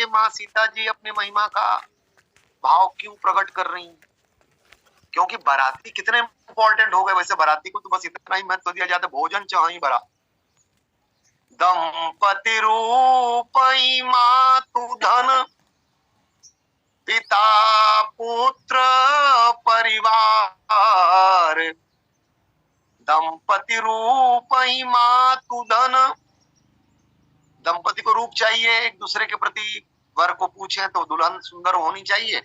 माँ सीता जी अपनी महिमा का भाव क्यों प्रकट कर रही हैं? क्योंकि बाराती कितने इंपॉर्टेंट हो गए। वैसे बाराती को तो बस इतना ही महत्व दिया जाता है, भोजन चाहि बरा। दंपति रूपई मातु धन, पिता पुत्र परिवार। दंपति रूपई मातु धन, दंपति को रूप चाहिए, एक दूसरे के प्रति वर को पूछे तो दुल्हन सुंदर होनी चाहिए,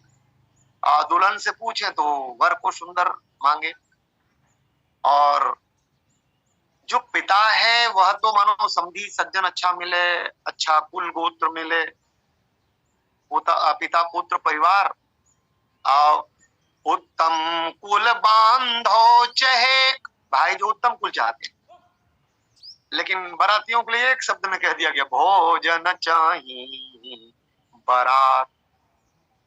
दुल्हन से पूछे तो वर को सुंदर मांगे। और जो पिता है वह तो मानो समधी सज्जन अच्छा मिले, अच्छा कुल गोत्र मिले, पिता पुत्र परिवार, उत्तम कुल बांधो चहे, भाई जो उत्तम कुल चाहते हैं। लेकिन बारातियों के लिए एक शब्द में कह दिया गया, भोजन चाहिए बारात।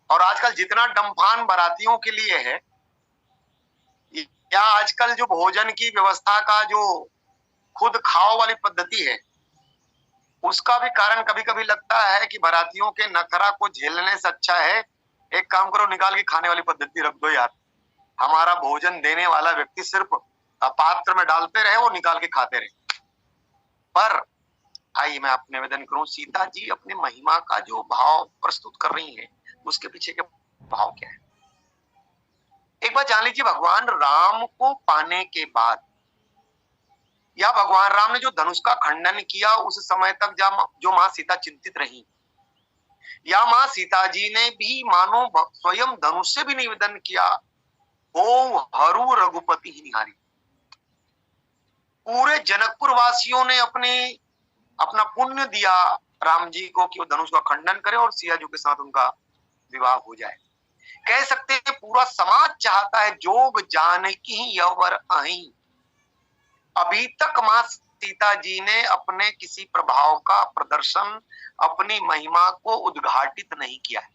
और आजकल जितना डम्फान बारातियों के लिए है, या आजकल जो भोजन की व्यवस्था का जो खुद खाओ वाली पद्धति है, उसका भी कारण कभी कभी लगता है कि बारातियों के नखरा को झेलने से अच्छा है एक काम करो, निकाल के खाने वाली पद्धति रख दो यार। हमारा भोजन देने वाला व्यक्ति सिर्फ पात्र में डालते रहे, वो निकाल के खाते रहे। पर आइए मैं आपको निवेदन करूं, सीता जी अपने महिमा का जो भाव प्रस्तुत कर रही हैं, उसके पीछे के भाव क्या है? एक बार जान लीजिए, भगवान राम को पाने के बाद, या भगवान राम ने जो धनुष का खंडन किया उस समय तक जो माँ सीता चिंतित रही, या माँ सीता जी ने भी मानो स्वयं धनुष से भी निवेदन किया, ओ हरू रघुपति ही निहारी। पूरे जनकपुर वासियों ने अपना पुण्य दिया राम जी को कि वो धनुष का खंडन करे और सिया जी के साथ उनका विवाह हो जाए। कह सकते हैं पूरा समाज चाहता है जोग जानकी यवर आई। अभी तक माँ सीता जी ने अपने किसी प्रभाव का प्रदर्शन, अपनी महिमा को उद्घाटित नहीं किया है।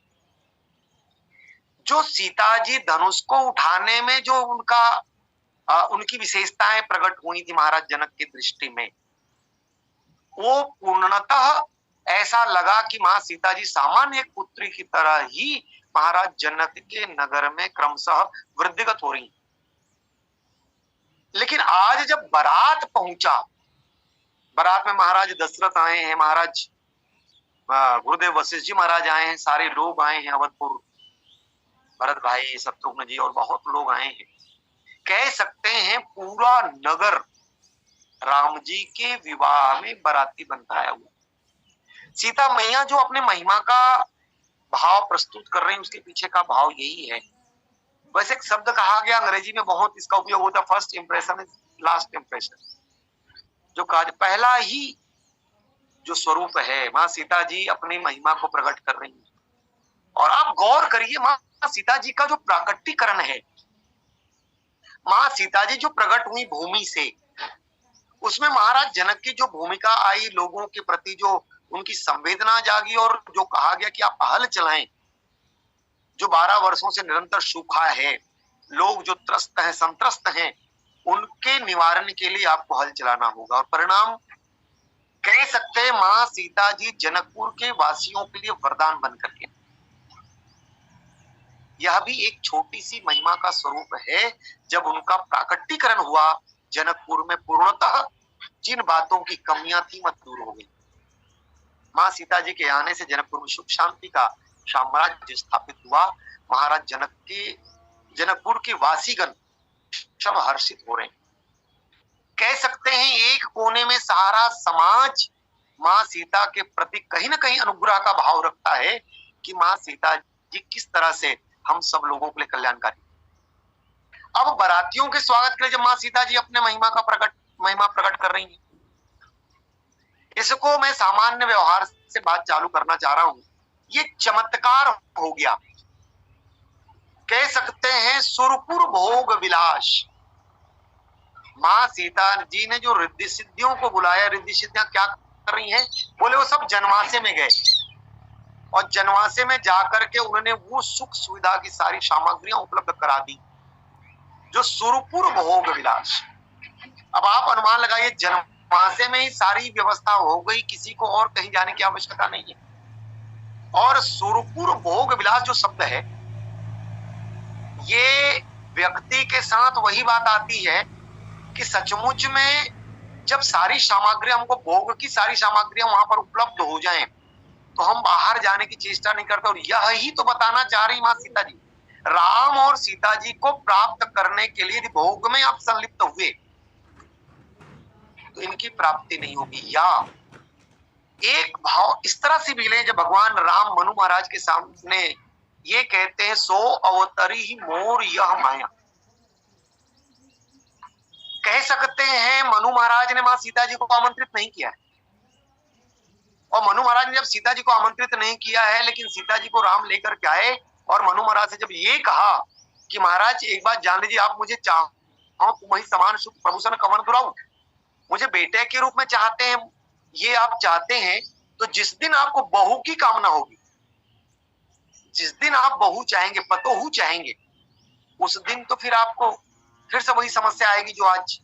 जो सीता जी धनुष को उठाने में जो उनकी विशेषताएं प्रकट हुई थी महाराज जनक की दृष्टि में, वो पूर्णतः ऐसा लगा कि माँ सीता जी सामान्य एक पुत्री की तरह ही महाराज जनक के नगर में क्रमशः वृद्धिगत हो रही। लेकिन आज जब बारात पहुंचा, बारात में महाराज दशरथ आए हैं, महाराज गुरुदेव वशिष्ठ जी महाराज आए हैं, सारे लोग आए हैं, अवधपुर भरत भाई, शत्रुघ्न जी और बहुत लोग आए हैं। कह सकते हैं पूरा नगर राम जी के विवाह में बाराती बनता आया हुआ। सीता मैया जो अपने महिमा का भाव प्रस्तुत कर रही है, उसके पीछे का भाव यही है। वैसे एक शब्द कहा गया अंग्रेजी में, बहुत इसका उपयोग होता है, first impression is last impression. जो पहला ही जो स्वरूप है, माँ सीता जी अपनी महिमा को प्रकट कर रही है। और आप गौर करिए, माँ सीता जी का जो प्राकट्यकरण है, माँ सीता जी जो प्रकट हुई भूमि से, उसमें महाराज जनक की जो भूमिका आई, लोगों के प्रति जो उनकी संवेदना जागी, और जो कहा गया कि आप हल चलाएं, जो 12 वर्षों से निरंतर सूखा है, लोग जो त्रस्त हैं, संत्रस्त हैं, उनके निवारण के लिए आपको हल चलाना होगा। और परिणाम कह सकते हैं माँ सीता जी जनकपुर के वासियों के लिए वरदान बनकर के। यह भी एक छोटी सी महिमा का स्वरूप है। जब उनका प्राकट्यकरण हुआ जनकपुर में, पूर्णतः जिन बातों की कमियां थी मत दूर हो गई। माँ सीता जी के आने से जनकपुर में सुख शांति का साम्राज्य स्थापित हुआ। महाराज जनकपुर के वासीगण सब हर्षित हो रहे हैं। कह सकते हैं एक कोने में सारा समाज माँ सीता के प्रति कहीं ना कहीं अनुग्रह का भाव रखता है कि माँ सीता जी किस तरह से हम सब लोगों के लिए कल्याणकारी। अब बारातियों के स्वागत के लिए जब माँ सीता जी अपने महिमा प्रकट कर रही हैं, इसको मैं सामान्य व्यवहार से बात चालू करना चाह रहा हूं। ये चमत्कार हो गया, कह सकते हैं सुरपुर भोग विलास। माँ सीता जी ने जो रिद्धि सिद्धियों को बुलाया, रिद्धि सिद्धियां क्या कर रही हैं? बोले वो सब जनवासे में गए, और जनवासे में जाकर के उन्होंने वो सुख सुविधा की सारी सामग्रियां उपलब्ध करा दी, जो सुरपुर भोग विलास। अब आप अनुमान लगाइए, जनवासे में ही सारी व्यवस्था हो गई, किसी को और कहीं जाने की आवश्यकता नहीं है। और सुरपुर भोग विलास जो शब्द है, ये व्यक्ति के साथ वही बात आती है कि सचमुच में जब सारी सामग्री, हमको भोग की सारी सामग्रियां वहां पर उपलब्ध हो जाएं, तो हम बाहर जाने की चेष्टा नहीं करते। और यह ही तो बताना चाह रही मां सीता जी, राम और सीता जी को प्राप्त करने के लिए यदि भोग में आप संलिप्त हुए तो इनकी प्राप्ति नहीं होगी। या एक भाव इस तरह से भी ले, जब भगवान राम मनु महाराज के सामने ये कहते हैं, सो अवतरी ही मोर यह माया, कह सकते हैं मनु महाराज ने मां सीता जी को आमंत्रित नहीं किया है। और मनु महाराज ने जब सीता जी को आमंत्रित नहीं किया है, लेकिन सीता जी को राम लेकर के आए और मनु महाराज से जब ये कहा कि महाराज एक बात जान लीजिए, आप मुझे चाहो तुम्हें समान सुख प्रभुसन कमन दुराऊ, मुझे बेटे के रूप में चाहते हैं, ये आप चाहते हैं, तो जिस दिन आपको बहू की कामना होगी, जिस दिन आप बहू चाहेंगे, पतोहू चाहेंगे, उस दिन तो फिर आपको फिर से वही समस्या आएगी जो आज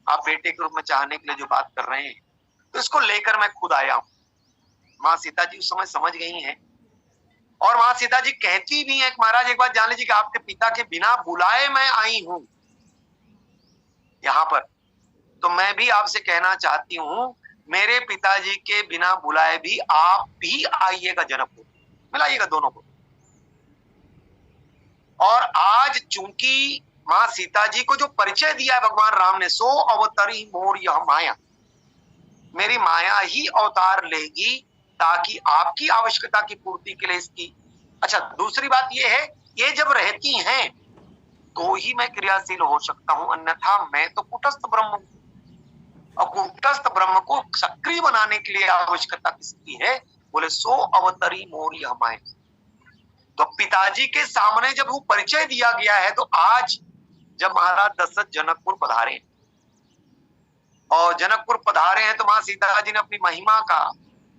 आप बेटे के रूप में चाहने के लिए जो बात कर रहे हैं। तो इसको लेकर मैं खुद आया हूं। मां सीता जी उस समय समझ गई हैं और मां सीता जी कहती भी हैं कि महाराज एक बात जान लीजिए कि आपके पिता के बिना बुलाए मैं आई हूं यहां पर, तो मैं भी आपसे कहना चाहती हूं, मेरे पिताजी के बिना बुलाए भी आप भी आइएगा जनकपुर, मिलाइएगा दोनों को। और आज चूंकि मां सीता जी को जो परिचय दिया है भगवान राम ने, सो अवतरी मोर यह माया, मेरी माया ही अवतार लेगी ताकि आपकी आवश्यकता की पूर्ति के लिए इसकी। अच्छा, दूसरी बात यह है, ये जब रहती हैं तो ही मैं क्रियाशील हो सकता हूं, अन्यथा मैं तो कुटस्थ ब्रह्म हूं। और कुटस्थ ब्रह्म को सक्रिय बनाने के लिए आवश्यकता किसकी है? बोले सो अवतरी मोर यह माया। तो पिताजी के सामने जब वो परिचय दिया गया है, तो आज जब महाराज दशरथ जनकपुर पधारे और जनकपुर पधारे हैं, तो मां सीता जी ने अपनी महिमा का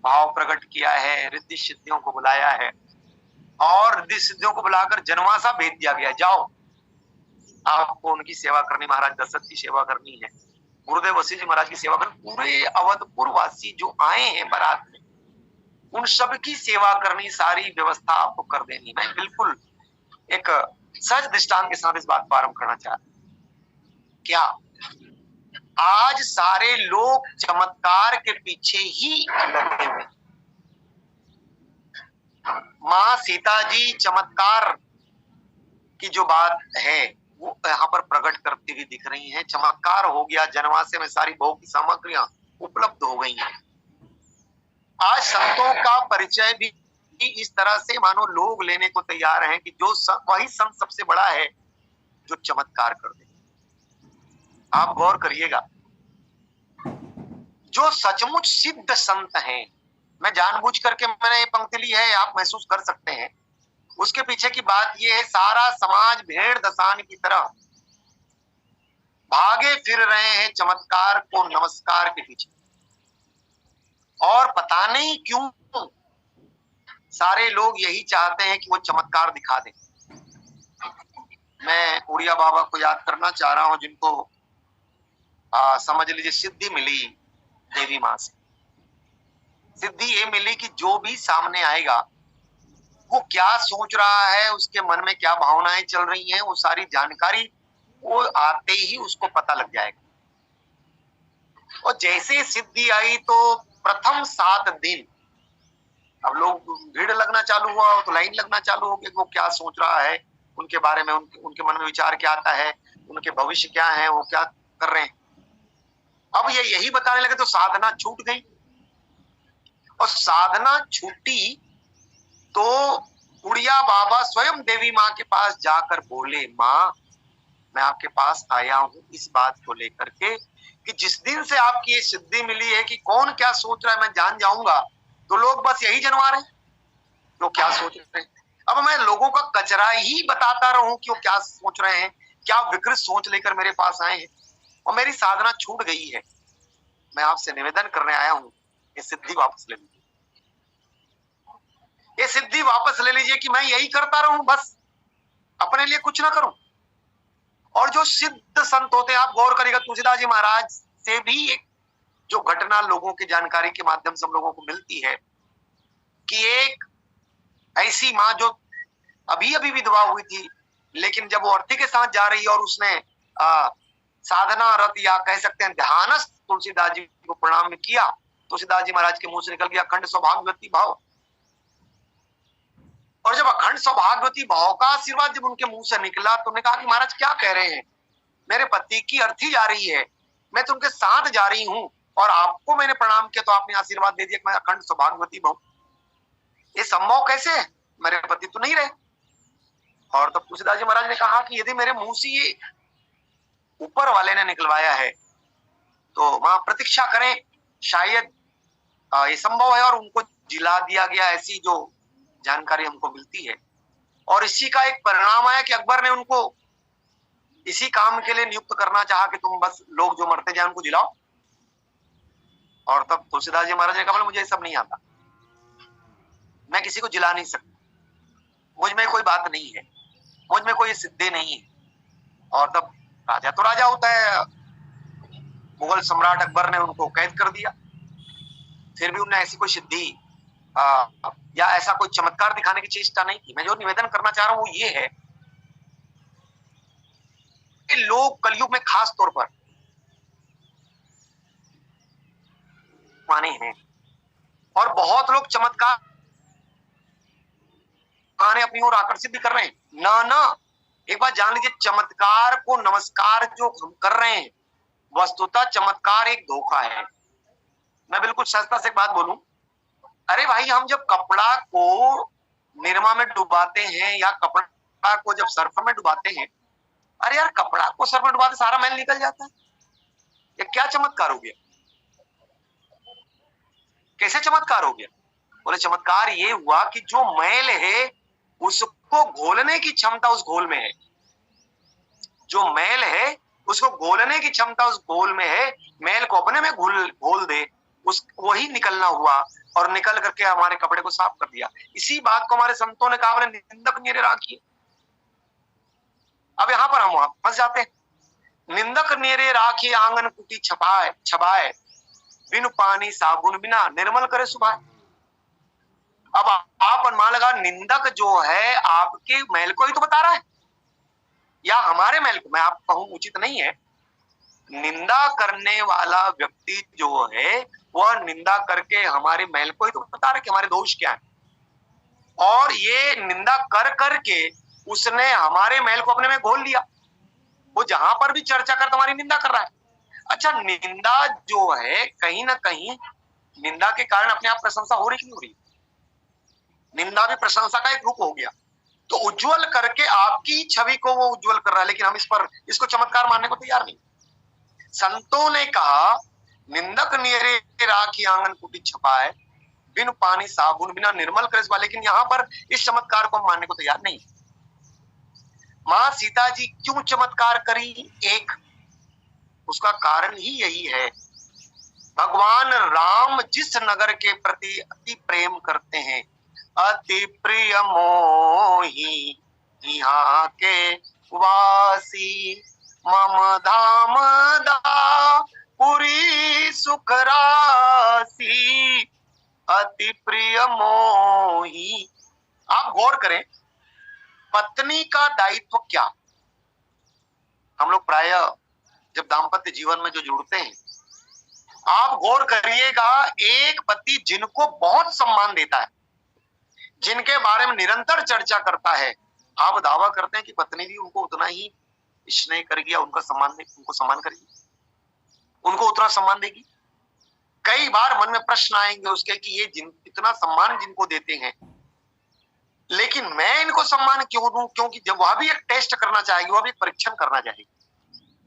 भाव प्रकट किया है, रिद्धि सिद्धियों को बुलाया है और रिद्धि सिद्धियों को बुलाकर जनवासा भेज दिया गया, जाओ आपको उनकी सेवा करनी, महाराज दशरथ की सेवा करनी है, गुरुदेव वशिष्ठ जी महाराज की सेवा करनी, पूरे अवधपुर वासी जो आए हैं बारात में उन सब की सेवा करनी, सारी व्यवस्था आपको कर देनी। मैं बिल्कुल एक सहज दृष्टांत के साथ इस बात को आरंभ करना चाहता हूं। क्या आज सारे लोग चमत्कार के पीछे ही लगे हुए, मां सीता जी चमत्कार की जो बात है वो यहाँ पर प्रकट करती हुई दिख रही हैं। चमत्कार हो गया, जनवासे में सारी भोग की सामग्रियां उपलब्ध हो गई हैं। आज संतों का परिचय भी इस तरह से मानो लोग लेने को तैयार हैं कि जो वही संत सबसे बड़ा है जो चमत्कार कर दे। आप गौर करिएगा, जो सचमुच सिद्ध संत हैं, मैं जानबूझ करके मैंने ये पंक्ति ली है, आप महसूस कर सकते हैं, उसके पीछे की बात यह है, सारा समाज भेड़ दसान की तरह भागे फिर रहे हैं चमत्कार को नमस्कार के पीछे, और पता नहीं क्यों सारे लोग यही चाहते हैं कि वो चमत्कार दिखा दें। मैं उड़िया बाबा को याद करना चाह रहा हूं, जिनको समझ लीजिए सिद्धि मिली देवी मां से। सिद्धि ये मिली कि जो भी सामने आएगा वो क्या सोच रहा है, उसके मन में क्या भावनाएं चल रही हैं, वो सारी जानकारी वो आते ही उसको पता लग जाएगा। और जैसे सिद्धि आई तो प्रथम 7 दिन अब लोग भीड़ लगना चालू हुआ, तो लाइन लगना चालू हो गई, वो क्या सोच रहा है, उनके बारे में उनके मन में विचार क्या आता है, उनके भविष्य क्या है, वो क्या कर रहे हैं। अब ये यही बताने लगे तो साधना छूट गई, और साधना छूटी तो उड़िया बाबा स्वयं देवी माँ के पास जाकर बोले, माँ मैं आपके पास आया हूं इस बात को लेकर के कि जिस दिन से आपकी ये सिद्धि मिली है कि कौन क्या सोच रहा है मैं जान जाऊंगा, तो लोग बस यही जनवा रहे हैं तो क्या सोच रहे हैं। अब मैं लोगों का कचरा ही बताता रहूं कि वो क्या सोच रहे हैं, क्या विकृत सोच लेकर मेरे पास आए हैं, और मेरी साधना छूट गई है। मैं आपसे निवेदन करने आया हूं, ये सिद्धि वापस ले लीजिए, ये सिद्धि वापस ले लीजिए कि मैं यही करता रहूं, बस अपने लिए कुछ ना करूं। और जो सिद्ध संत होते हैं, आप गौर करिएगा, तुलसीदास जी महाराज से भी एक जो घटना लोगों की जानकारी के माध्यम से हम लोगों को मिलती है कि एक ऐसी माँ जो अभी अभी विधवा हुई थी, लेकिन जब वो अर्थी के साथ जा रही है और उसने साधना रत या कह सकते हैं ध्यानस्थ तुलसीदास जी को प्रणाम किया, तुलसीदास जी महाराज के मुंह से निकल गया अखंड सौभाग्यवती भाव। और जब अखंड सौभाग्यवती भाव का आशीर्वाद जब उनके मुंह से निकला तो उन्होंने कहा कि महाराज क्या कह रहे हैं, मेरे पति की अर्थी जा रही है, मैं तो उनके साथ जा रही हूँ और आपको मैंने प्रणाम किया तो आपने आशीर्वाद दे दिया कि मैं अखंड सौभाग्यवती भाव। ये संभव कैसे है, मेरे पति तो नहीं रहे। और तब तुलसीदास जी महाराज ने कहा कि यदि मेरे मुंह से ये ऊपर वाले ने निकलवाया है तो वहां प्रतीक्षा करें, शायद ये संभव है। और उनको जिला दिया गया, ऐसी जो जानकारी हमको मिलती है। और इसी का एक परिणाम आया कि अकबर ने उनको इसी काम के लिए नियुक्त करना चाहा कि तुम बस लोग जो मरते जाए उनको जिलाओ। और तब तुलसीदास जी महाराज ने कहा मुझे ये सब नहीं आता, मैं किसी को जिला नहीं सकता, मुझ में कोई बात नहीं है, मुझ में कोई सिद्धि नहीं है। और तब राजा तो राजा होता है, मुगल सम्राट अकबर ने उनको कैद कर दिया। फिर भी उन्हें ऐसी कोई सिद्धि या ऐसा कोई चमत्कार दिखाने की चेष्टा नहीं की। मैं जो निवेदन करना चाह रहा हूं वो ये है कि लोग कलयुग में खास तौर पर माने हैं और बहुत लोग चमत्कार अपनी ओर आकर्षित भी कर रहे हैं। ना एक बात जान लीजिए, चमत्कार को नमस्कार जो हम कर रहे हैं, वस्तुतः चमत्कार एक धोखा है। मैं बिल्कुल सस्ता से एक बात बोलूं, अरे भाई हम जब कपड़ा को निरमा में डुबाते हैं या कपड़ा को जब सर्फ में डुबाते हैं, अरे यार कपड़ा को सर्फ में डुबाते सारा मैल निकल जाता है, ये क्या चमत्कार हो गया, कैसे चमत्कार हो गया? बोले चमत्कार ये हुआ कि जो मैल है उसको घोलने की क्षमता उस घोल में है, जो मैल है उसको घोलने की क्षमता उस घोल में है, मैल को अपने में घोल दे, उस वही निकलना हुआ और निकल करके हमारे कपड़े को साफ कर दिया। इसी बात को हमारे संतों ने कहा, बोले निंदक निरे राखिए। अब यहाँ पर हम वहां फंस जाते हैं, निंदक निरे राखिए आंगन कुटी छबाए बिनु पानी साबुन बिना निर्मल करे सुभाए। अब आप अनुमान लगा, निंदक जो है आपके मैल को ही तो बता रहा है या हमारे मैल को, मैं आप कहूं उचित नहीं है। निंदा करने वाला व्यक्ति जो है वह निंदा करके हमारे मैल को ही तो बता रहा है कि हमारे दोष क्या है, और ये निंदा कर करके उसने हमारे मैल को अपने में घोल लिया। वो जहां पर भी चर्चा कर तुम्हारी निंदा कर रहा है। अच्छा, निंदा जो है कहीं ना कहीं निंदा के कारण अपने आप प्रशंसा हो रही नहीं हो रही, निंदा भी प्रशंसा का एक रूप हो गया। तो उज्जवल करके आपकी छवि को वो उज्जवल कर रहा है, लेकिन हम इसको चमत्कार मानने को तैयार नहीं। संतों ने कहा निंदक निरे राखी आंगन कुटी छपाए बिन पानी साबुन बिना निर्मल करे, लेकिन यहाँ पर इस चमत्कार को हम मानने को तैयार नहीं। मां सीता जी क्यों चमत्कार करी, एक उसका कारण ही यही है, भगवान राम जिस नगर के प्रति अति प्रेम करते हैं, अति प्रिय मोही यहाँ के वासी, मम धाम दा पुरी सुख रासी, अति प्रिय मोही। आप गौर करें, पत्नी का दायित्व क्या, हम लोग प्राय जब दाम्पत्य जीवन में जो जुड़ते हैं, आप गौर करिएगा, एक पति जिनको बहुत सम्मान देता है, जिनके बारे में निरंतर चर्चा करता है, आप दावा करते हैं कि पत्नी भी उनको उतना ही स्नेह करेगी या उनको सम्मान करेगी, उनको उतना सम्मान देगी। कई बार मन में प्रश्न आएंगे उसके कि ये इतना सम्मान जिनको देते हैं, लेकिन मैं इनको सम्मान क्यों दूं, क्योंकि जब वह भी एक टेस्ट करना चाहेगी, वह भी एक परीक्षण करना चाहेगी।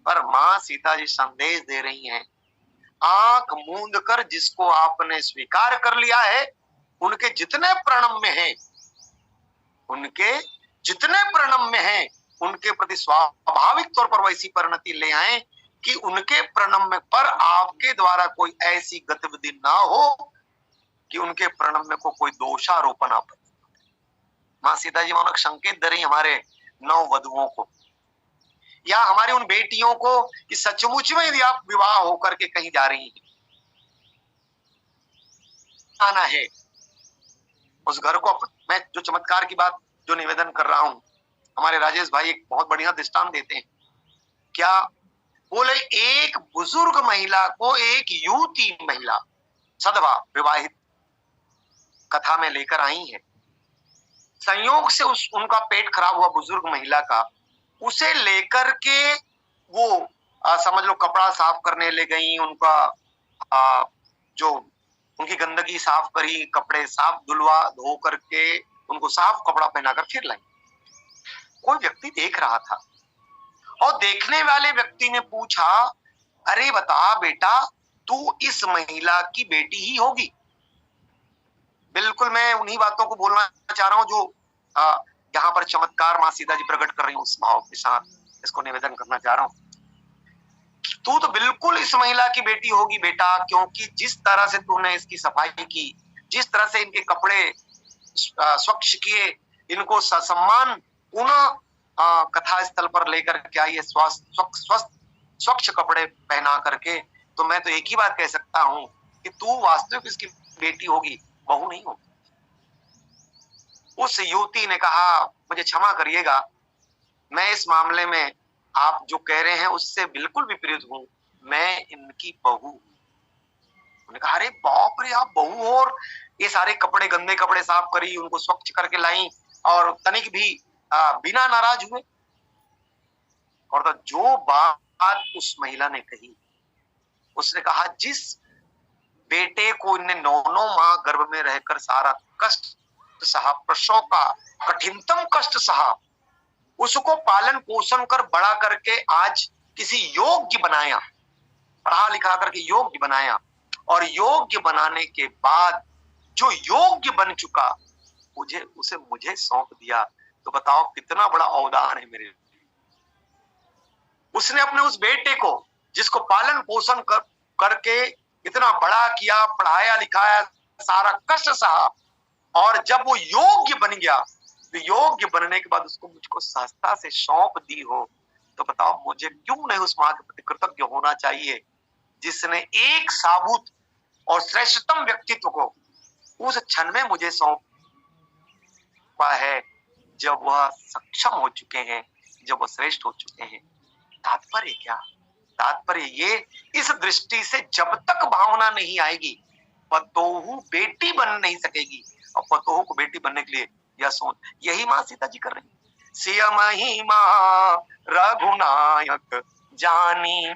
पर मां सीता जी संदेश दे रही हैं, आंख मूंद कर जिसको आपने स्वीकार कर लिया है, उनके जितने प्रणम में हैं, उनके जितने प्रणम में हैं, उनके प्रति स्वाभाविक तौर पर वैसी परिणति ले आए कि उनके प्रणम में पर आपके द्वारा कोई ऐसी गतिविधि ना हो कि उनके प्रणम में को कोई दोषारोपण आप। मां सीता जी मानो संकेत दे रही हमारे नव वधुओं को या हमारी उन बेटियों को कि सचमुच में यदि आप विवाह होकर के कहीं जा रही हैं, आना है, उस घर को मैं जो चमत्कार की बात जो निवेदन कर रहा हूं, हमारे राजेश भाई एक बहुत बढ़िया दृष्टांत देते हैं। क्या बोले, एक बुजुर्ग महिला को एक युवती महिला सदवा विवाहित कथा में लेकर आई है। संयोग से उनका पेट खराब हुआ बुजुर्ग महिला का, उसे लेकर के वो समझ लो कपड़ा साफ करने ले गई, उनका जो उनकी गंदगी साफ करी, कपड़े साफ धुलवा धो करके उनको साफ कपड़ा पहनाकर फिर लाई। कोई व्यक्ति देख रहा था और देखने वाले व्यक्ति ने पूछा, अरे बता बेटा, तू इस महिला की बेटी ही होगी? बिल्कुल मैं उन्हीं बातों को बोलना चाह रहा हूं जो यहाँ पर चमत्कार मां सीता जी प्रकट कर रही हूं, उस भाव के साथ इसको निवेदन करना चाह रहा हूं। तू तो बिल्कुल इस महिला की बेटी होगी बेटा, क्योंकि जिस तरह से तूने इसकी सफाई की, जिस तरह से इनके कपड़े स्वच्छ किए, इनको ससम्मान पुनः कथा स्थल पर लेकर के आई है, स्वच्छ कपड़े पहना करके, तो मैं तो एक ही बात कह सकता हूं कि तू वास्तविक इसकी बेटी होगी, बहू नहीं होगी। उस युवती ने कहा, मुझे क्षमा करिएगा, मैं इस मामले में आप जो कह रहे हैं उससे बिल्कुल विपरीत हूं, मैं इनकी बहू। उन्होंने कहा, अरे बाप रे, आप बहू हो और ये सारे कपड़े, गंदे कपड़े साफ करी, उनको स्वच्छ करके लाई और तनिक भी बिना नाराज हुए। और तो जो बात उस महिला ने कही, उसने कहा, जिस बेटे को इन्हें 9 माह गर्भ में रहकर सारा कष्ट सहा, प्रसव का कठिनतम कष्ट सहा, उसको पालन पोषण कर बड़ा करके आज किसी योग्य बनाया, पढ़ा लिखा करके योग्य बनाया, और योग्य बनाने के बाद जो योग्य बन चुका उसे मुझे सौंप दिया, तो बताओ कितना बड़ा अवदान है मेरे। उसने अपने उस बेटे को, जिसको पालन पोषण करके इतना बड़ा किया, पढ़ाया लिखाया, सारा कष्ट सहा, और जब वो योग्य बन गया, तो योग्य बनने के बाद उसको मुझको सहजता से सौंप दी हो, तो बताओ मुझे क्यों नहीं उस मां के प्रति कृतज्ञ होना चाहिए, जिसने एक साबुत और श्रेष्ठतम व्यक्तित्व को उस क्षण में मुझे सौंपा है, जब वह सक्षम हो चुके हैं, जब वह श्रेष्ठ हो चुके हैं। तात्पर्य क्या? तात्पर्य ये, इस दृष्टि से जब तक भावना नहीं आएगी, पतोहू बेटी बन नहीं सकेगी, और पतोहू को बेटी बनने के लिए यह सोच, यही मां सीता जी कर रही है। सिय महिमा रघुनायक जानी,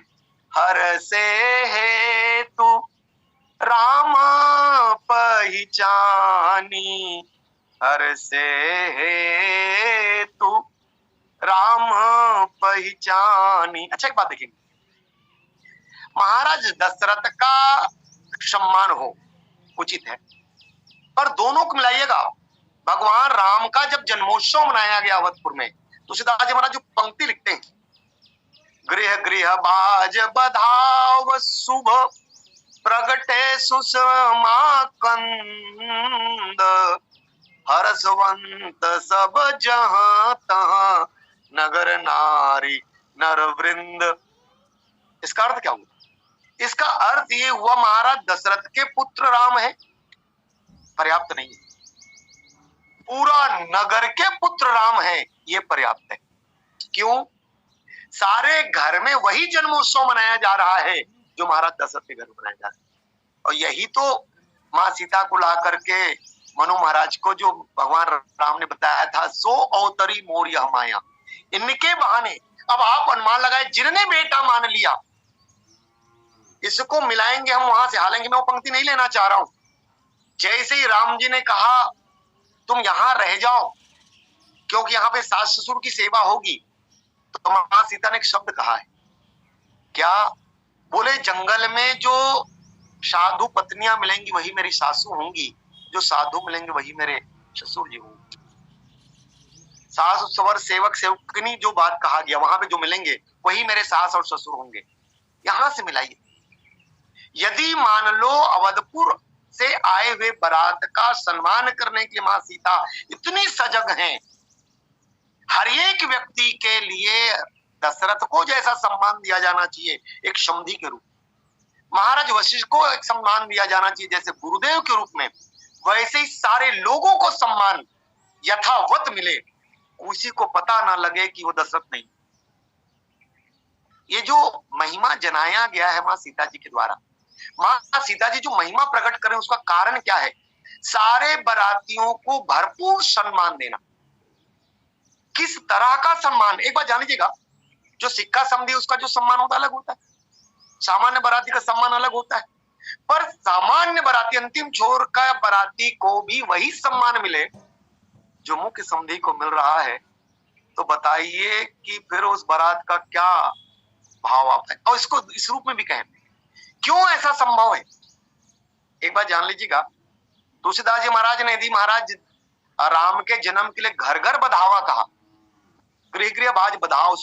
हर से हेतु राम पहचानी, हर से हेतु राम पहचानी। अच्छा एक बात देखेंगे, महाराज दशरथ का सम्मान हो उचित है, पर दोनों को मिलाइएगा। भगवान राम का जब जन्मोत्सव मनाया गया अवधपुर में, तुलसीदास जी महाराज जो पंक्ति लिखते हैं, गृह गृह बाज बधाव शुभ प्रगटे सुषमा कंद, हर्षवंत सब जहां तहां नगर नारी नर वृंद। इसका अर्थ क्या हुआ? इसका अर्थ ये हुआ, महाराज दशरथ के पुत्र राम है, पर्याप्त नहीं है। पूरा नगर के पुत्र राम है, ये पर्याप्त है। क्यों? सारे घर में वही जन्मोत्सव मनाया जा रहा है जो महाराज दशरथ के घर में मनाया जा रहा है। और यही तो मां सीता को ला करके मनु महाराज को जो भगवान राम ने बताया था, सो अवतरी मोर यह माया। इनके बहाने अब आप अनुमान लगाए, जिन्होंने बेटा मान लिया, इसको मिलाएंगे हम वहां से। हालांकि मैं वो पंक्ति नहीं लेना चाह रहा हूं। जैसे ही राम जी ने कहा तुम यहां रह जाओ क्योंकि यहाँ पे सास ससुर की सेवा होगी, तो मां सीता ने एक शब्द कहा है, क्या? बोले, जंगल में जो साधु पत्नियां मिलेंगी वही मेरी सासू होंगी, जो साधु मिलेंगे वही मेरे ससुर जी होंगे। सास सवर सेवक सेवकनी जो बात कहा गया, वहां पे जो मिलेंगे वही मेरे सास और ससुर होंगे। यहां से मिलाइए। यदि मान लो अवधपुर से आए हुए बारात का सम्मान करने के लिए मां सीता इतनी सजग हैं, हर एक व्यक्ति के लिए दशरथ को जैसा सम्मान दिया जाना चाहिए एक समधी के रूप, महाराज वशिष्ठ को एक सम्मान दिया जाना चाहिए जैसे गुरुदेव के रूप में, वैसे ही सारे लोगों को सम्मान यथावत मिले, उसी को पता ना लगे कि वो दशरथ नहीं। ये जो महिमा जनाया गया है माँ सीता जी के द्वारा, माँ सीता जी जो महिमा प्रकट करें उसका कारण क्या है? सारे बारातियों को भरपूर सम्मान देना। किस तरह का सम्मान? एक बार जान लीजिएगा, जो सिक्का समझी उसका जो सम्मान होता है अलग होता है, सामान्य बाराती का सम्मान अलग होता है। पर सामान्य बाराती, अंतिम छोर का बाराती को भी वही सम्मान मिले जो मुख्य समधी को मिल रहा है, तो बताइए कि फिर उस बारात का क्या भाव आता है। और इसको इस रूप में भी कहें, क्यों ऐसा संभव है? एक बार जान लीजिएगा, तुलसीदास जी महाराज ने यदि महाराज राम के जन्म के लिए घर घर बधावा कहा, गृह गृह बाज बधाओ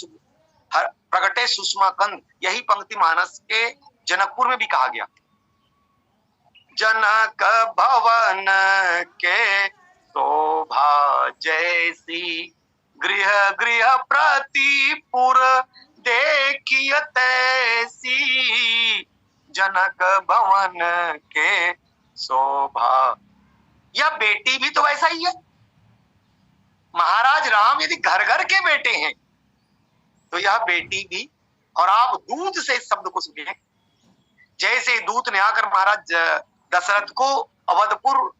हर प्रगटे सुषमा कंद, यही पंक्ति मानस के जनकपुर में भी कहा गया। जनक भवन के शोभा जैसी, गृह गृह प्रतिपुर देखिय तैसी, जनक भवन के शोभा। यह बेटी भी तो वैसा ही है। महाराज राम यदि घर घर के बेटे हैं तो यह बेटी भी। और आप दूत से इस शब्द को सुनिए, जैसे दूत ने आकर महाराज दशरथ को अवधपुर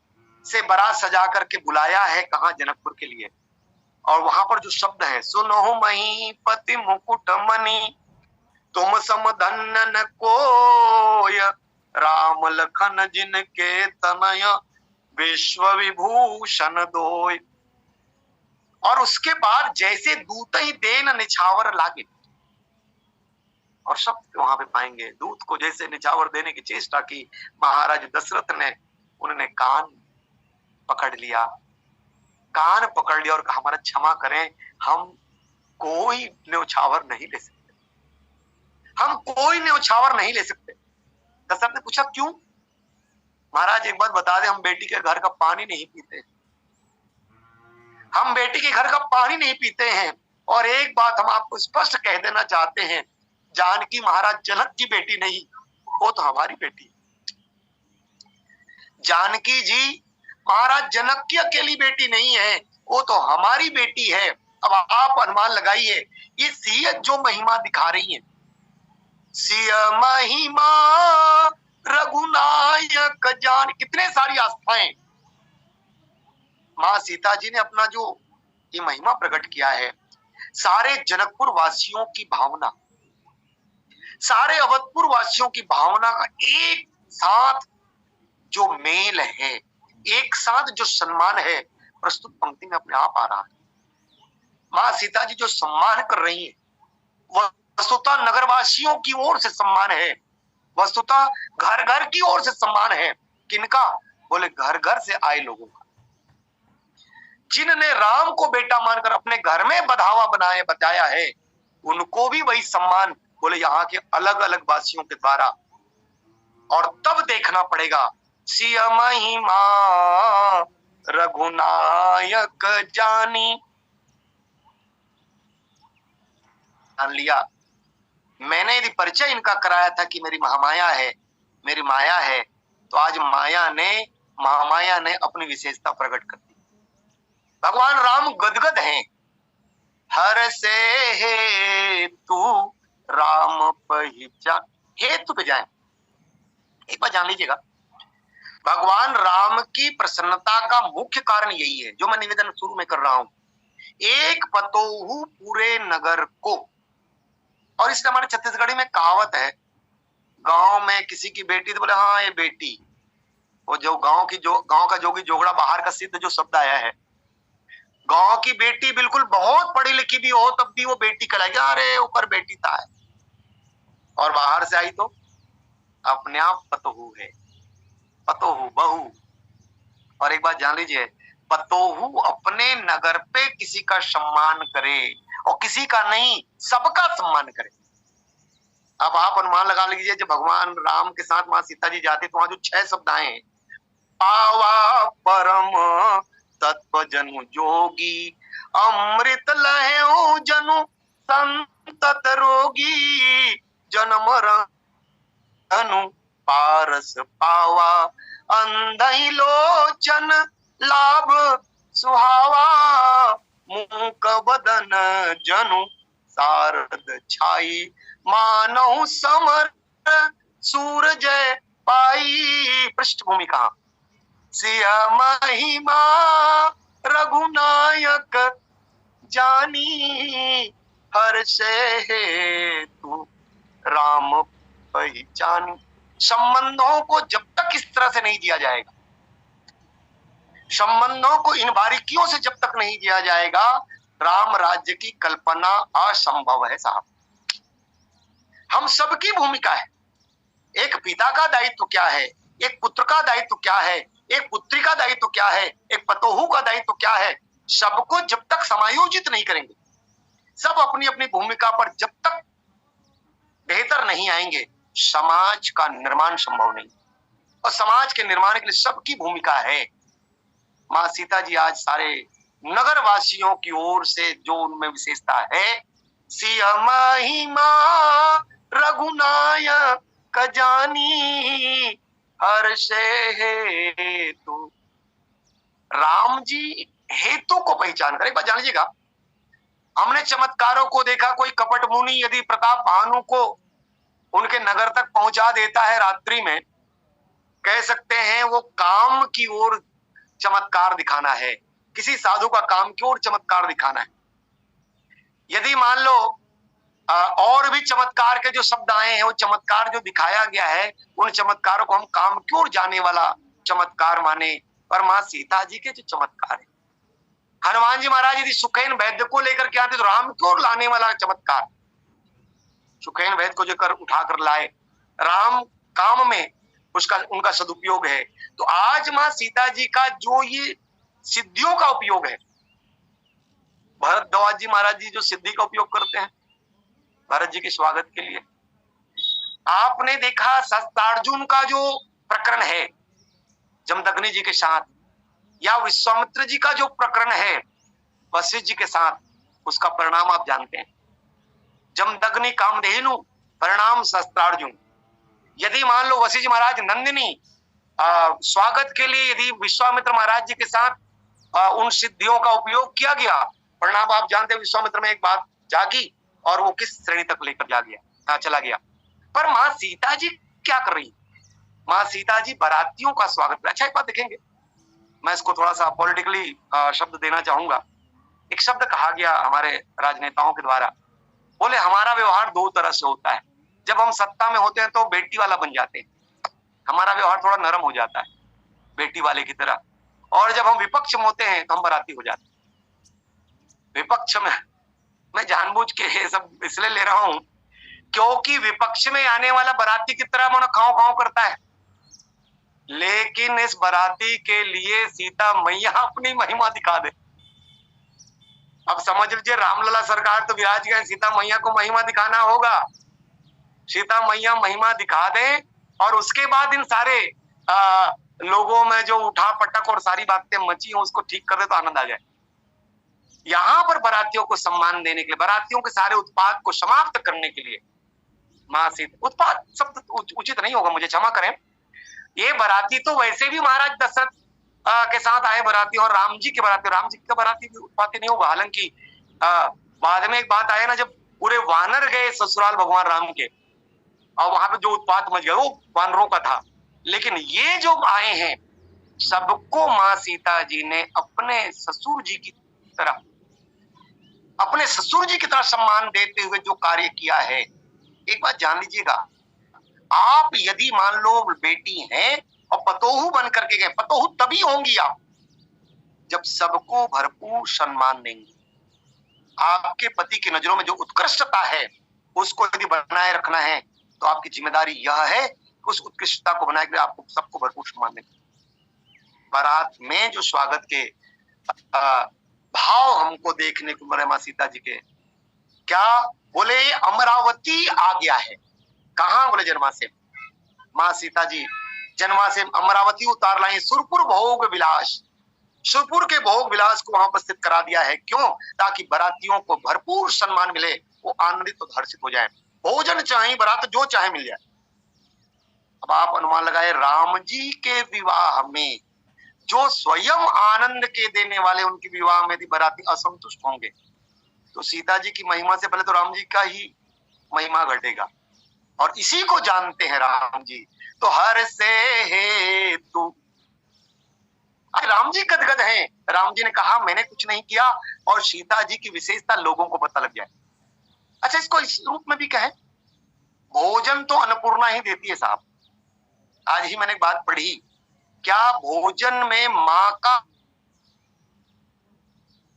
से बारात सजा करके बुलाया है, कहा जनकपुर के लिए, और वहां पर जो शब्द है, सुनो महीपति मुकुट मणि, तुम सम धन्य न कोय, राम लखन जिनके तनय, विश्व विभूषण दोय। और उसके बाद जैसे दूत ही देन निछावर लागे, और शब्द वहां पे पाएंगे, दूत को जैसे निछावर देने की चेष्टा की महाराज दशरथ ने, उन्होंने कान पकड़ लिया, कान पकड़ लिया और कहा हमारा क्षमा करें, हम कोई न्यौछावर नहीं ले सकते, हम कोई न्यौछावर नहीं ले सकते। दशरथ ने पूछा क्यों? महाराज एक बात बता दे, हम बेटी के घर का पानी नहीं पीते, हम बेटी के घर का पानी नहीं पीते हैं। और एक बात हम आपको स्पष्ट कह देना चाहते हैं, जानकी महाराज जनक की बेटी नहीं, वो तो हमारी बेटी। जानकी जी महाराज जनक की अकेली बेटी नहीं है, वो तो हमारी बेटी है। अब आप अनुमान लगाइए, ये सिया जो महिमा दिखा रही है, सिया महिमा रघुनायक जान, कितने सारी आस्थाएं माँ सीता जी ने अपना जो ये महिमा प्रकट किया है, सारे जनकपुर वासियों की भावना, सारे अवधपुर वासियों की भावना का एक साथ जो मेल है, एक साथ जो सम्मान है, प्रस्तुत पंक्ति में अपने आप आ रहा है। माँ सीता जी जो सम्मान कर रही है, वह वस्तुतः नगरवासियों की ओर से सम्मान है, वस्तुतः घर घर की ओर से सम्मान है। किनका? बोले घर घर से आए लोगों का, जिनने राम को बेटा मानकर अपने घर में बधावा बनाए बताया है, उनको भी वही सम्मान बोले यहाँ के अलग अलग वासियों के द्वारा। और तब देखना पड़ेगा, सिया महिमा रघुनायक जानी, जान लिया। मैंने यदि परिचय इनका कराया था कि मेरी महामाया है, मेरी माया है, तो आज महामाया ने अपनी विशेषता प्रकट कर दी। भगवान राम गदगद हैं, हर से हेतु राम पहचान, हेतु पे जाए। एक बार जान लीजिएगा, भगवान राम की प्रसन्नता का मुख्य कारण यही है, जो मैं निवेदन शुरू में कर रहा हूं, एक पतोहू पूरे नगर को। और इसलिए हमारे छत्तीसगढ़ी में कहावत है, गांव में किसी की बेटी तो बोले हाँ ये बेटी, वो जो गांव का जोगी जोगड़ा बाहर का सिद्ध जो शब्द आया है, गांव की बेटी बिल्कुल बहुत पढ़ी लिखी भी हो तब भी वो बेटी कहलाएगी, अरे ऊपर बेटी था है, और बाहर से आई तो अपने आप पतोहू है, पतोहू बहू। और एक बात जान लीजिए, पतोहू अपने नगर पे किसी का सम्मान करे और किसी का नहीं, सबका सम्मान करे। अब आप अनुमान लगा लीजिए, जब भगवान राम के साथ मां सीता जी जाते तो वहां जो 6 शब्द आए हैं, पावा परम तत्व जनु जोगी, अमृत लहे जनु संतत रोगी, जन्म रनु पारस पावा, अंधई लोचन लाभ सुहावा मूक बदन जनु शारद छाई, मानव समर सूरज पाई। पृष्ठभूमि कहा, सिया महिमा रघुनायक जानी, हर्षे हेतु राम पहचानी। संबंधों को जब तक इस तरह से नहीं दिया जाएगा, संबंधों को इन बारीकियों से जब तक नहीं दिया जाएगा, राम राज्य की कल्पना असंभव है साहब। हम सबकी भूमिका है। एक पिता का दायित्व क्या है, एक पुत्र का दायित्व क्या है, एक पुत्री का दायित्व क्या है, एक पतोहू का दायित्व क्या है, सबको जब तक समायोजित नहीं करेंगे, सब अपनी अपनी भूमिका पर जब तक बेहतर नहीं आएंगे, समाज का निर्माण संभव नहीं। और समाज के निर्माण के लिए सबकी भूमिका है। माँ सीता जी आज सारे नगर वासियों की ओर से जो उनमें विशेषता है, सिया महिमा रघुनायक जानी, हर्षे हेतु। राम जी हेतु को पहचान कर, एक बात जान लीजिएगा, हमने चमत्कारों को देखा। कोई कपट मुनि यदि प्रताप भानु को उनके नगर तक पहुंचा देता है रात्रि में, कह सकते हैं वो काम की ओर चमत्कार दिखाना है, किसी साधु का काम की ओर चमत्कार दिखाना है। यदि मान लो और भी चमत्कार के जो शब्द आए हैं, वो चमत्कार जो दिखाया गया है, उन चमत्कारों को हम काम की ओर जाने वाला चमत्कार माने। पर माँ सीता जी के जो चमत्कार है, हनुमान जी महाराज यदि सुखैन वैद्य को लेकर के आते तो राम की ओर लाने वाला चमत्कार, सुखैन वैद्य को जोकर उठाकर लाए, राम काम में उसका उनका सदुपयोग है। तो आज माँ सीता जी का जो ये सिद्धियों का उपयोग है, भरद्वाज जी महाराज जी जो सिद्धि का उपयोग करते हैं भरत जी के स्वागत के लिए, आपने देखा शस्त्रार्जुन का जो प्रकरण है जमदग्नि जी के साथ, या विश्वामित्र जी का जो प्रकरण है वशिष्ठ जी के साथ, उसका परिणाम आप जानते हैं। जमदग्नि कामधेनु, परिणाम शस्त्रार्जुन। यदि मान लो वशिष्ठ महाराज नंदिनी स्वागत के लिए यदि विश्वामित्र महाराज जी के साथ उन सिद्धियों का उपयोग किया गया, परिणाम आप जानते हैं। विश्वामित्र में एक बात जागी और वो किस श्रेणी तक लेकर जा गया, चला गया। पर माँ सीता जी क्या कर रही? माँ सीता जी बारातियों का स्वागत। अच्छा एक बात देखेंगे, मैं इसको थोड़ा सा पॉलिटिकली शब्द देना चाहूंगा। एक शब्द कहा गया हमारे राजनेताओं के द्वारा, बोले हमारा व्यवहार दो तरह से होता है। जब हम सत्ता में होते हैं तो बेटी वाला बन जाते हैं, हमारा व्यवहार थोड़ा नरम हो जाता है बेटी वाले की तरह, और जब हम विपक्ष में होते हैं तो हम बराती हो जाते हैं। विपक्ष में मैं जानबूझ के ये सब इसलिए ले रहा हूं क्योंकि विपक्ष में आने वाला बराती की तरह मन खाओ खाओ करता है, लेकिन इस बराती के लिए सीता मैया अपनी महिमा दिखा दे। अब समझ लीजिए रामलला सरकार तो विराज गए, सीता मैया को महिमा दिखाना होगा। सीता मैया महिमा दिखा दे और उसके बाद इन सारे लोगों में जो उठा पटक और सारी बातें मची हैं उसको ठीक कर दे तो आनंद आ जाए। यहाँ पर बारातियों को सम्मान देने के लिए, बारातियों के सारे उत्पाद को समाप्त करने के लिए माँ सीता, उत्पाद शब्द उचित नहीं होगा, मुझे क्षमा करें। ये बाराती तो वैसे भी महाराज दशरथ के साथ आए बाराती, और राम जी के बाराती, राम जी का बाराती भी उत्पाती नहीं होगा। हालांकि बाद में एक बात आया ना, जब पूरे वानर गए ससुराल भगवान राम के और वहां पे जो उत्पात मच गया वो वानरों का था, लेकिन ये जो आए हैं सबको माँ सीता जी ने अपने ससुर जी की तरह, अपने ससुर जी की तरह सम्मान देते हुए जो कार्य किया है। एक बात जान लीजिएगा, आप यदि मान लो बेटी हैं और पतोहू बन करके गए, पतोहू तभी होंगी आप जब सबको भरपूर सम्मान देंगी। आपके पति की नजरों में जो उत्कृष्टता है उसको यदि बनाए रखना है तो आपकी जिम्मेदारी यह है कि उस उत्कृष्टता को बनाए रखना, आपको सबको भरपूर सम्मान देना। बारात में जो स्वागत के भाव हमको देखने को मिले माँ सीता जी के, क्या बोले अमरावती आ गया है। कहाँ? बोले जन्मा से। माँ सीता जी जन्मा से अमरावती उतार लाई, सुरपुर भोग विलास, सुरपुर के भोग विलास को वहां उपस्थित करा दिया है। क्यों? ताकि बारातियों को भरपूर सम्मान मिले, वो आनंदित तो हर्षित हो जाए, भोजन चाहे बारात जो चाहे मिल जाए। अब आप अनुमान लगाए, राम जी के विवाह में जो स्वयं आनंद के देने वाले उनके विवाह में यदि बाराती असंतुष्ट होंगे तो सीता जी की महिमा से पहले तो राम जी का ही महिमा घटेगा। और इसी को जानते हैं राम जी, तो हर से हेतु राम जी गदगद हैं। राम जी ने कहा मैंने कुछ नहीं किया और सीता जी की विशेषता लोगों को पता लग जाए। अच्छा, इसको इस रूप में भी कहें, भोजन तो अन्नपूर्णा ही देती है साहब। आज ही मैंने एक बात पढ़ी, क्या भोजन में माँ का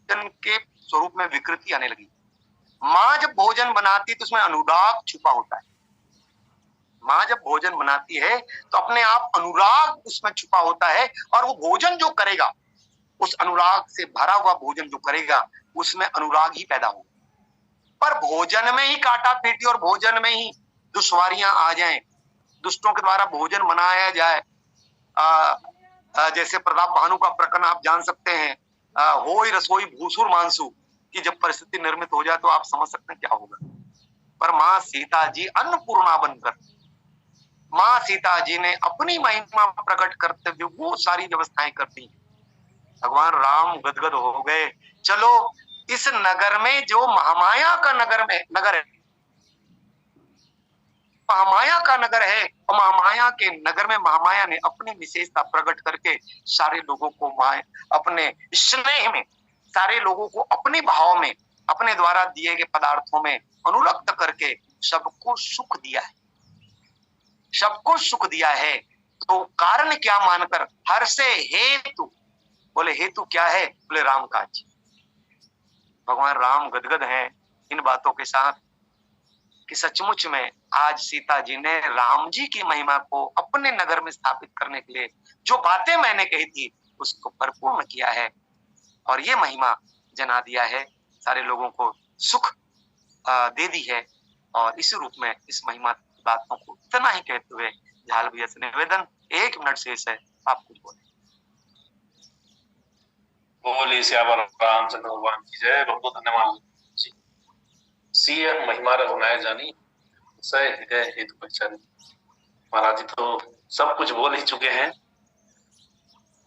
के स्वरूप में विकृति आने लगी। माँ जब भोजन बनाती है तो उसमें अनुराग छुपा होता है। माँ जब भोजन बनाती है तो अपने आप अनुराग उसमें छुपा होता है, और वो भोजन जो करेगा, उस अनुराग से भरा हुआ भोजन जो करेगा उसमें अनुराग ही पैदा होगा। पर भोजन में ही काटा पीटी और भोजन में ही दुश्वारियां आ जाएं, दुष्टों के द्वारा भोजन बनाया जाए, जैसे प्रताप भानु का प्रकरण आप जान सकते हैं, होई रसोई भूसुर मांसू की जब परिस्थिति निर्मित हो जाए तो आप समझ सकते हैं क्या होगा। पर माँ सीता जी अन्नपूर्णा बनकर, माँ सीता जी ने अपनी महिमा प्रकट करते हुए वो सारी व्यवस्थाएं कर दी। भगवान राम गदगद हो गए। चलो, इस नगर में जो महामाया का नगर है, महामाया का नगर है, और महामाया के नगर में महामाया ने अपनी विशेषता प्रकट करके सारे लोगों को अपने स्नेह में, सारे लोगों को अपने भाव में, अपने द्वारा दिए गए पदार्थों में अनुरक्त करके सबको सुख दिया है, सबको सुख दिया है। तो कारण क्या मानकर, हर से हेतु, बोले हेतु क्या है, बोले राम काज। भगवान राम गदगद हैं इन बातों के साथ कि सचमुच में आज सीता जी ने राम जी की महिमा को अपने नगर में स्थापित करने के लिए जो बातें मैंने कही थी उसको परिपूर्ण किया है, और ये महिमा जना दिया है, सारे लोगों को सुख दे दी है। और इसी रूप में इस महिमा की बातों को इतना ही कहते हुए झाल भैया से निवेदन, 1 मिनट शेष है, आप कुछ बोले। बोले श्यामा रामचंद्र भगवान की जय। बहुत बहुत धन्यवाद जी। सी महिमा रघुनाय जानी, सह हृदय हेतु पहचानी। महाराज जी तो सब कुछ बोल ही चुके हैं,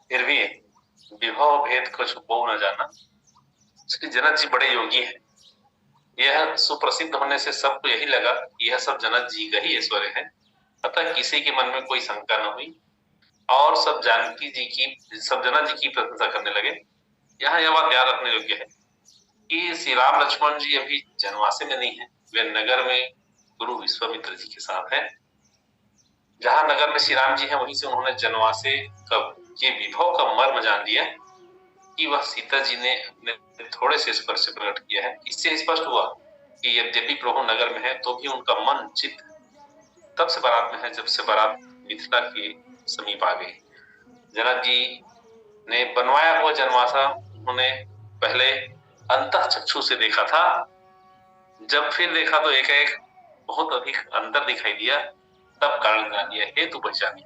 फिर भी विभव भेद कुछ वो न जाना। श्री जनक जी बड़े योगी हैं। यह सुप्रसिद्ध होने से सबको यही लगा कि यह सब जनक जी का ही ऐश्वर्य है, अतः किसी के मन में कोई शंका न हुई और सब जनक जी की प्रशंसा करने लगे। यहाँ यह बात याद रखने योग्य है कि श्री राम लक्ष्मण जी अभी जनवासे में नहीं है, वे नगर में गुरु विश्वामित्र जी के साथ हैं। जहां नगर में श्री राम जी हैं, वहीं से उन्होंने जनवासे का ये विभव का मर्म जान लिया कि वह सीता जी ने अपने थोड़े से स्पर्श से प्रकट किया है। इससे स्पष्ट हुआ कि यद्यपि प्रभु नगर में है तो भी उनका मन चित्त तब से बारात में है जब से बारात मिथिला के समीप आ गई। जनक जी ने बनवाया हुआ जनवासा उन्होंने पहले अंतःचक्षु से देखा था, जब फिर देखा तो एक बहुत अधिक अंतर दिखाई दिया, तब कारण जान लिया, हेतु पहचानी।